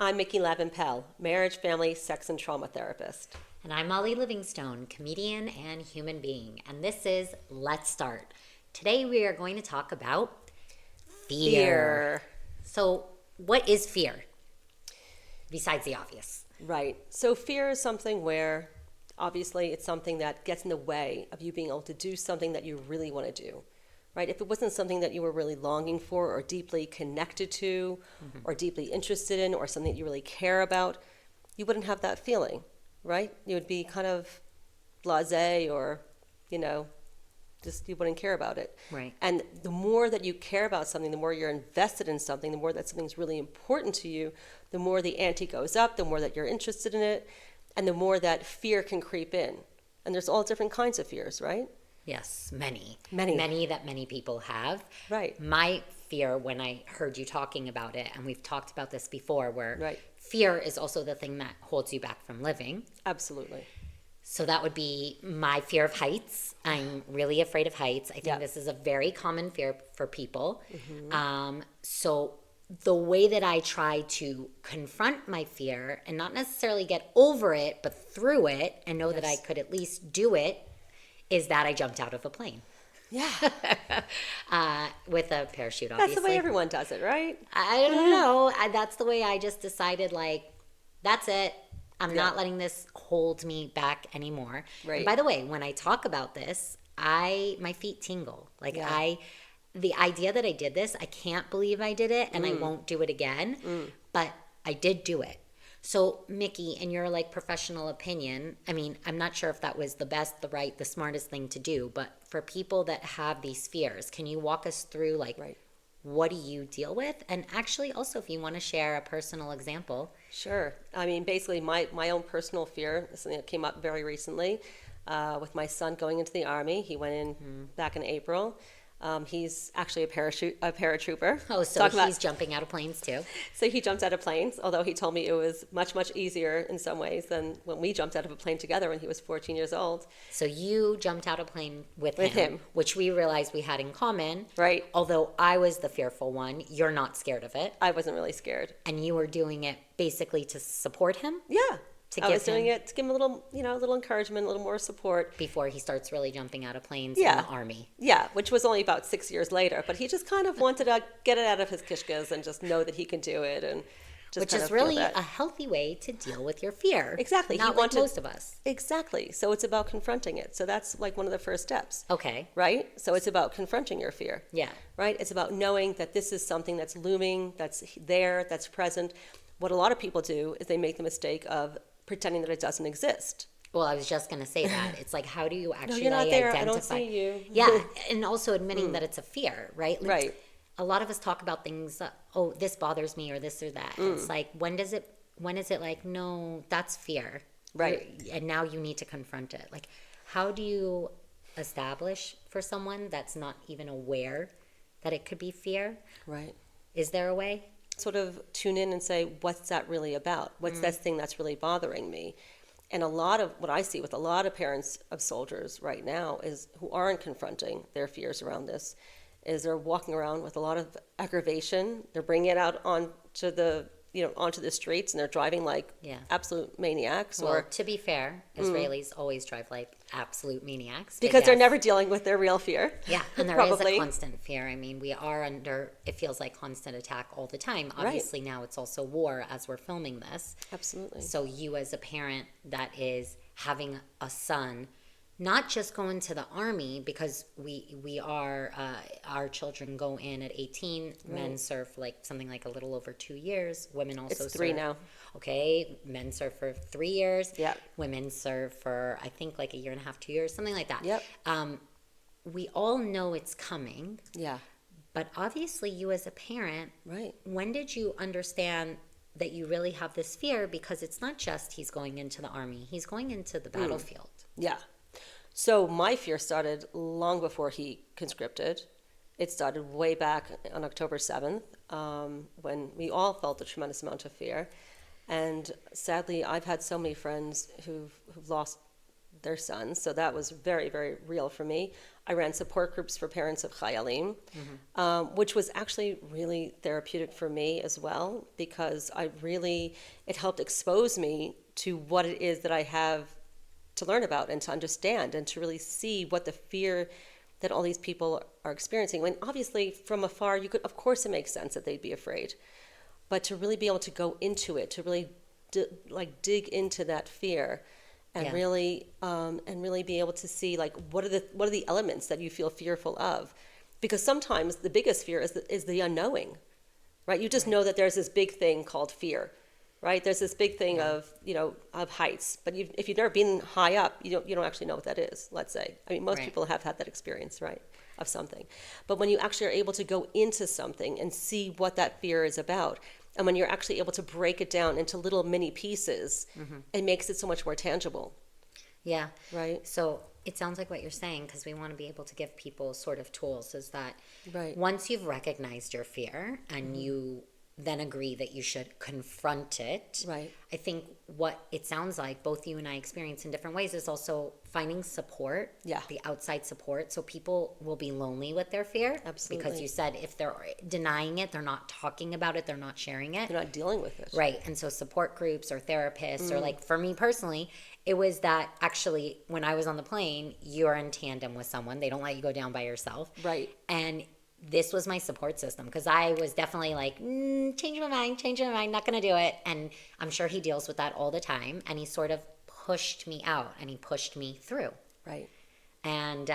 I'm Micki Lavin-Pell, marriage, family, sex, and trauma therapist. And I'm Molly Livingstone, comedian and human being. And this is Let's Start. Today we are going to talk about fear. So, what is fear? Besides the obvious. Right. So fear is something where, obviously, it's something that gets in the way of you being able to do something that you really want to do. Right? If it wasn't something that you were really longing for or deeply connected to or deeply interested in or something that you really care about, you wouldn't have that feeling, right? You would be kind of blasé or, just you wouldn't care about it. Right. And the more that you care about something, the more you're invested in something, the more that something's really important to you, the more the ante goes up, the more that you're interested in it, and the more that fear can creep in. And there's all different kinds of fears, right? Yes, many. Many. Many that many people have. Right. My fear when I heard you talking about it, and we've talked about this before, where Right. fear is also the thing that holds you back from living. Absolutely. So that would be my fear of heights. I'm really afraid of heights. I think this is a very common fear for people. So the way that I try to confront my fear and not necessarily get over it, but through it and know that I could at least do it, is that I jumped out of a plane. Yeah. With a parachute, obviously. That's the way everyone does it, right? I don't know. That's the way I just decided, that's it. I'm not letting this hold me back anymore. Right. And by the way, when I talk about this, my feet tingle. The idea that I did this, I can't believe I did it, and I won't do it again. But I did do it. So, Micki, in your professional opinion, I mean, I'm not sure if that was the best, the right, the smartest thing to do, but for people that have these fears, can you walk us through what do you deal with? And actually, also, if you want to share a personal example. Sure. I mean, basically, my own personal fear, something that came up very recently with my son going into the Army. He went in back in April. He's actually a paratrooper. Oh, so he's jumping out of planes too. So he jumped out of planes, although he told me it was much, much easier in some ways than when we jumped out of a plane together when he was 14 years old. So you jumped out of a plane with him, which we realized we had in common. Right. Although I was the fearful one, you're not scared of it. I wasn't really scared. And you were doing it basically to support him? Yeah. I was doing it to give him a little encouragement, a little more support. Before he starts really jumping out of planes in the Army. Yeah, which was only about 6 years later. But he just kind of wanted to get it out of his kishkas and just know that he can do it. And just which is really a healthy way to deal with your fear. Exactly. Not like most of us. Exactly. So it's about confronting it. So that's one of the first steps. Okay. Right? So it's about confronting your fear. Yeah. Right? It's about knowing that this is something that's looming, that's there, that's present. What a lot of people do is they make the mistake of pretending that it doesn't exist. Well, I was just going to say that. It's how do you actually you're not there. identify? I don't see you. Yeah, and also admitting that it's a fear, right? Right. A lot of us talk about things, this bothers me or this or that. It's when is it no, that's fear. Right. And now you need to confront it. How do you establish for someone that's not even aware that it could be fear? Right. Is there a way? Sort of tune in and say, what's that really about? What's that thing that's really bothering me? And a lot of what I see with a lot of parents of soldiers right now is who aren't confronting their fears around this, is they're walking around with a lot of aggravation. They're bringing it out onto the streets, and they're driving like absolute maniacs. Well, to be fair, Israelis always drive like absolute maniacs. Because they're never dealing with their real fear. Yeah, and there is a constant fear. I mean, we are under, it feels like constant attack all the time. Obviously now it's also war as we're filming this. Absolutely. So you as a parent that is having a son, not just going to the Army, because we are, our children go in at 18. Men serve something like a little over 2 years. Women also serve. It's 3 now. Okay, men serve for 3 years. Yeah. Women serve for, I think, a year and a half, 2 years, something like that. Yep. We all know it's coming. Yeah. But obviously, you as a parent, right? When did you understand that you really have this fear? Because it's not just he's going into the Army; he's going into the battlefield. Yeah. So my fear started long before he conscripted. It started way back on October 7th, when we all felt a tremendous amount of fear. And sadly, I've had so many friends who've lost their sons, so that was very, very real for me. I ran support groups for parents of Chayalim, which was actually really therapeutic for me as well, because it helped expose me to what it is that I have to learn about and to understand and to really see what the fear that all these people are experiencing. When obviously from afar, of course it makes sense that they'd be afraid, but to really be able to go into it, to really dig into that fear and really be able to see like what are the elements that you feel fearful of, because sometimes the biggest fear is the unknowing, right? You just know that there's this big thing called fear, right? There's this big thing of heights, but if you've never been high up, you don't actually know what that is. Let's say, I mean, most people have had that experience, right, of something, but when you actually are able to go into something and see what that fear is about, and when you're actually able to break it down into little mini pieces, it makes it so much more tangible. Yeah. Right. So it sounds like what you're saying, because we want to be able to give people sort of tools, is that once you've recognized your fear and you then agree that you should confront it. Right. I think what it sounds like both you and I experience in different ways is also finding support, the outside support. So people will be lonely with their fear. Absolutely. Because you said if they're denying it, they're not talking about it, they're not sharing it. They're not dealing with it. Right. And so support groups or therapists or like for me personally, it was that actually when I was on the plane, you're in tandem with someone. They don't let you go down by yourself. Right. And this was my support system, because I was definitely like, changing my mind, not going to do it. And I'm sure he deals with that all the time. And he sort of pushed me out and he pushed me through. Right. And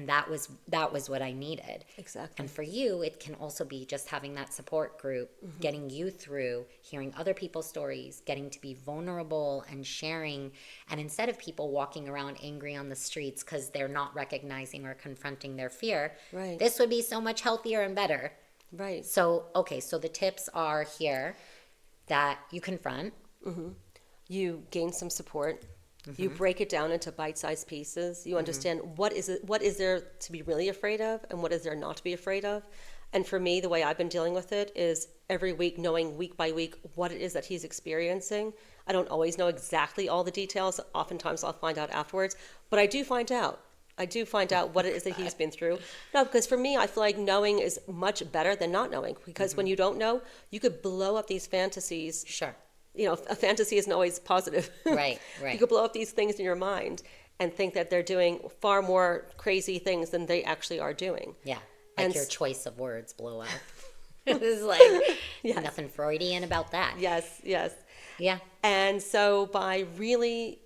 that was what I needed. Exactly. And for you, it can also be just having that support group, getting you through, hearing other people's stories, getting to be vulnerable and sharing. And instead of people walking around angry on the streets because they're not recognizing or confronting their fear, this would be so much healthier and better. Right. So, okay, so the tips are here that you confront. You gain some support. You break it down into bite-sized pieces. You understand what is there to be really afraid of and what is there not to be afraid of. And for me, the way I've been dealing with it is every week, knowing week by week what it is that he's experiencing. I don't always know exactly all the details. Oftentimes I'll find out afterwards, but I do find out. What it is that he's been through. No, because for me, I feel like knowing is much better than not knowing, because when you don't know, you could blow up these fantasies. Sure. A fantasy isn't always positive. Right. You could blow up these things in your mind and think that they're doing far more crazy things than they actually are doing. Yeah. And your choice of words blow up. It's like nothing Freudian about that. Yes. Yeah. And so by really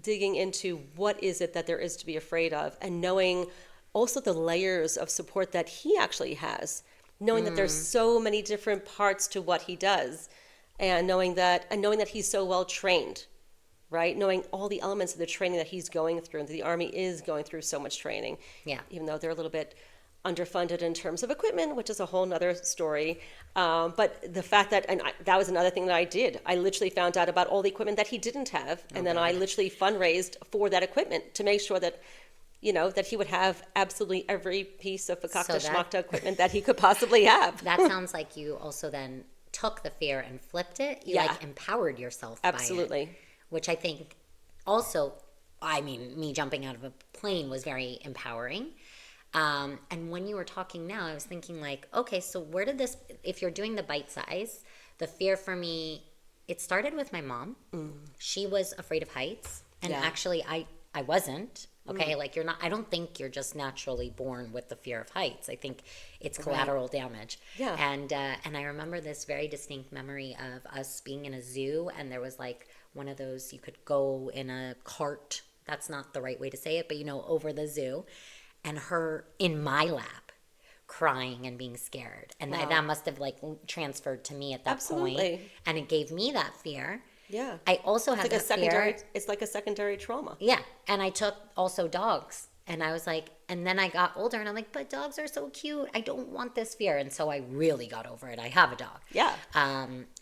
digging into what is it that there is to be afraid of, and knowing also the layers of support that he actually has, knowing that there's so many different parts to what he does, and knowing that he's so well trained, right? Knowing all the elements of the training that he's going through, and the Army is going through so much training. Yeah. Even though they're a little bit underfunded in terms of equipment, which is a whole nother story. But the fact that, that was another thing that I did. I literally found out about all the equipment that he didn't have. And then I literally fundraised for that equipment to make sure that, that he would have absolutely every piece of fakakta shmakta equipment that he could possibly have. That sounds like you also then took the fear and flipped it. You empowered yourself Absolutely. by it, which I think also, me jumping out of a plane was very empowering. And when you were talking now, I was thinking like, okay, so where did this, if you're doing the bite size, the fear for me, it started with my mom. She was afraid of heights. And actually I wasn't. Okay, like I don't think you're just naturally born with the fear of heights. I think it's collateral damage. Yeah. And I remember this very distinct memory of us being in a zoo, and there was like one of those, you could go in a cart. That's not the right way to say it, but over the zoo, and her in my lap, crying and being scared. And that must have like transferred to me at that point. And it gave me that fear. Yeah. I also had that fear. It's like a secondary trauma. Yeah. And I took also dogs. And I was like, and then I got older and I'm like, but dogs are so cute. I don't want this fear. And so I really got over it. I have a dog. Yeah.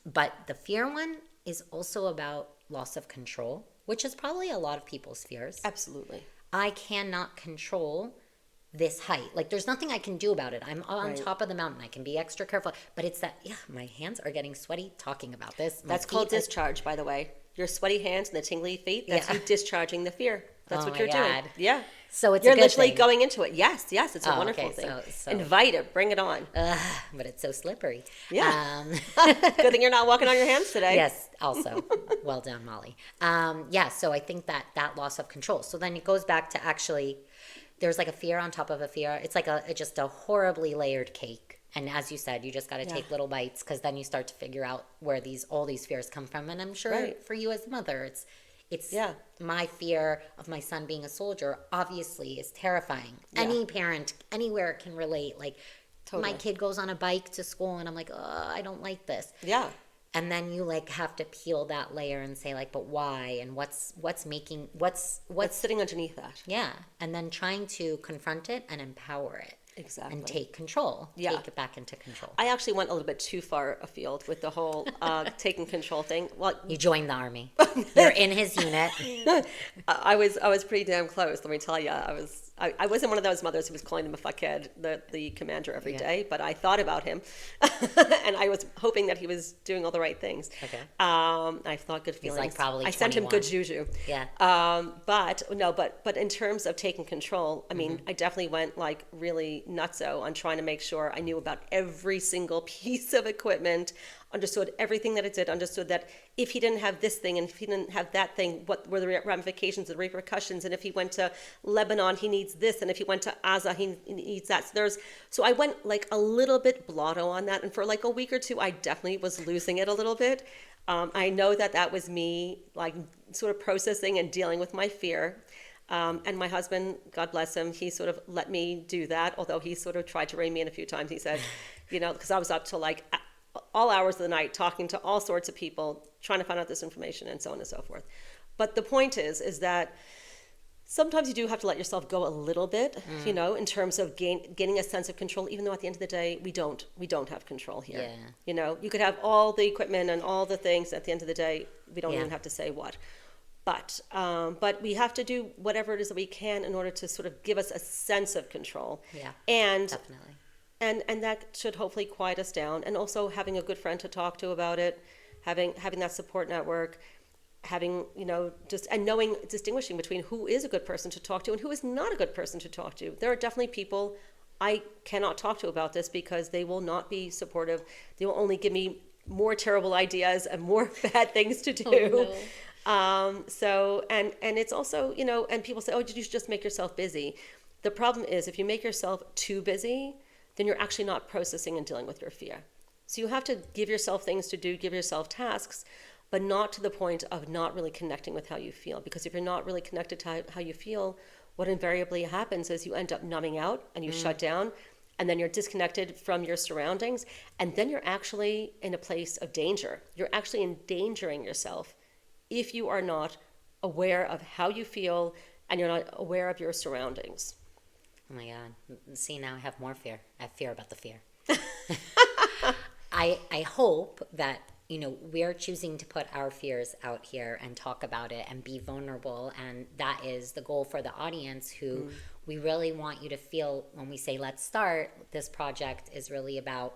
But the fear one is also about loss of control, which is probably a lot of people's fears. Absolutely. I cannot control this height. Like there's nothing I can do about it. I'm on top of the mountain. I can be extra careful. But it's that, my hands are getting sweaty talking about this. That's called discharge, by the way. Your sweaty hands and the tingly feet, that's you discharging the fear That's Oh what my you're doing. God. Yeah. So it's You're a good literally thing. going into it. Yes, it's a Oh, wonderful okay, thing. so Invite it. Bring it on. but it's so slippery. Yeah. Um, Good thing you're not walking on your hands today. yes, also, well done, Molly. Yeah, so I think that loss of control. So then it goes back to actually, there's like a fear on top of a fear. It's like just a horribly layered cake. And as you said, you just got to take little bites, because then you start to figure out where all these fears come from. And I'm sure for you as a mother, it's my fear of my son being a soldier obviously is terrifying. Yeah. Any parent anywhere can relate. Like, totally. My kid goes on a bike to school and I'm like, oh, I don't like this. Yeah. And then you like have to peel that layer and say like, but why? And what's sitting underneath that? Yeah. And then trying to confront it and empower it. Exactly. And take control. Yeah. Take it back into control. I actually went a little bit too far afield with the whole taking control thing. Well, you joined the army. You're in his unit. I was pretty damn close. Let me tell you, I wasn't one of those mothers who was calling him a fuckhead, the commander every day, but I thought about him, and I was hoping that he was doing all the right things. Okay. I thought good feelings. He's like probably 21. I sent him good juju. Yeah. But in terms of taking control, I mean, I definitely went like really nutso on trying to make sure I knew about every single piece of equipment, understood everything that it did, understood that if he didn't have this thing and if he didn't have that thing, what were the ramifications, the repercussions, and if he went to Lebanon, he needs this, and if he went to Gaza, he needs that. So I went like a little bit blotto on that, and for like a week or two, I definitely was losing it a little bit. I know that was me like sort of processing and dealing with my fear. And my husband, God bless him, he sort of let me do that, although he sort of tried to rein me in a few times. He said, because I was up till like all hours of the night talking to all sorts of people, trying to find out this information and so on and so forth. But the point is that sometimes you do have to let yourself go a little bit, in terms of gaining a sense of control, even though at the end of the day, we don't have control here. Yeah. You could have all the equipment and all the things. At the end of the day, we don't even have to say what. But we have to do whatever it is that we can in order to sort of give us a sense of control. Yeah, and definitely. And that should hopefully quiet us down. And also having a good friend to talk to about it, having that support network, having, distinguishing between who is a good person to talk to and who is not a good person to talk to. There are definitely people I cannot talk to about this because they will not be supportive. They will only give me more terrible ideas and more bad things to do. Oh, no. And it's also, and people say, oh, you should just make yourself busy. The problem is if you make yourself too busy, then you're actually not processing and dealing with your fear. So you have to give yourself things to do, give yourself tasks, but not to the point of not really connecting with how you feel. Because if you're not really connected to how you feel, what invariably happens is you end up numbing out and you shut down, and then you're disconnected from your surroundings, and then you're actually in a place of danger. You're actually endangering yourself if you are not aware of how you feel and you're not aware of your surroundings. Oh my God. See, now I have more fear. I have fear about the fear. I hope that, we're choosing to put our fears out here and talk about it and be vulnerable. And that is the goal for the audience who we really want you to feel when we say, let's start, this project is really about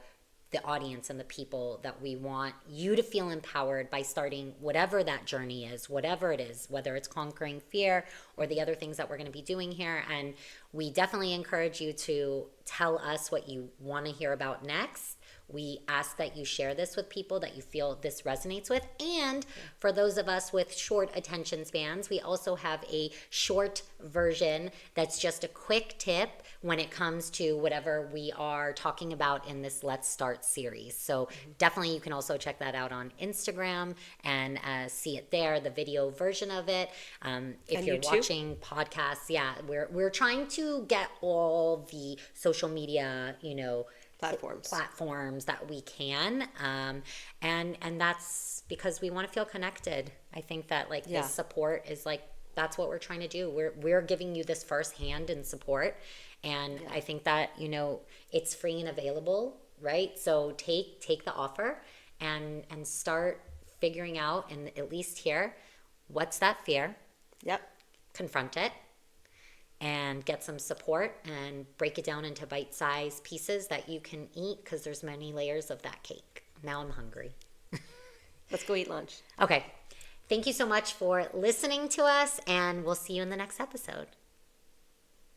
the audience and the people that we want you to feel empowered by starting whatever that journey is, whatever it is, whether it's conquering fear or the other things that we're going to be doing here. And we definitely encourage you to tell us what you want to hear about next. We ask that you share this with people that you feel this resonates with. And for those of us with short attention spans, we also have a short version that's just a quick tip when it comes to whatever we are talking about in this Let's Start series. So definitely you can also check that out on Instagram and see it there, the video version of it. If you're YouTube? watching podcasts, we're trying to get all the social media, platforms that we can, and that's because we want to feel connected. I think that this support is that's what we're trying to do. We're giving you this firsthand and support, and I think that it's free and available, right? So take the offer and start figuring out, and at least here, what's that fear? Yep. Confront it. And get some support and break it down into bite-sized pieces that you can eat because there's many layers of that cake. Now I'm hungry. Let's go eat lunch. Okay. Thank you so much for listening to us, and we'll see you in the next episode.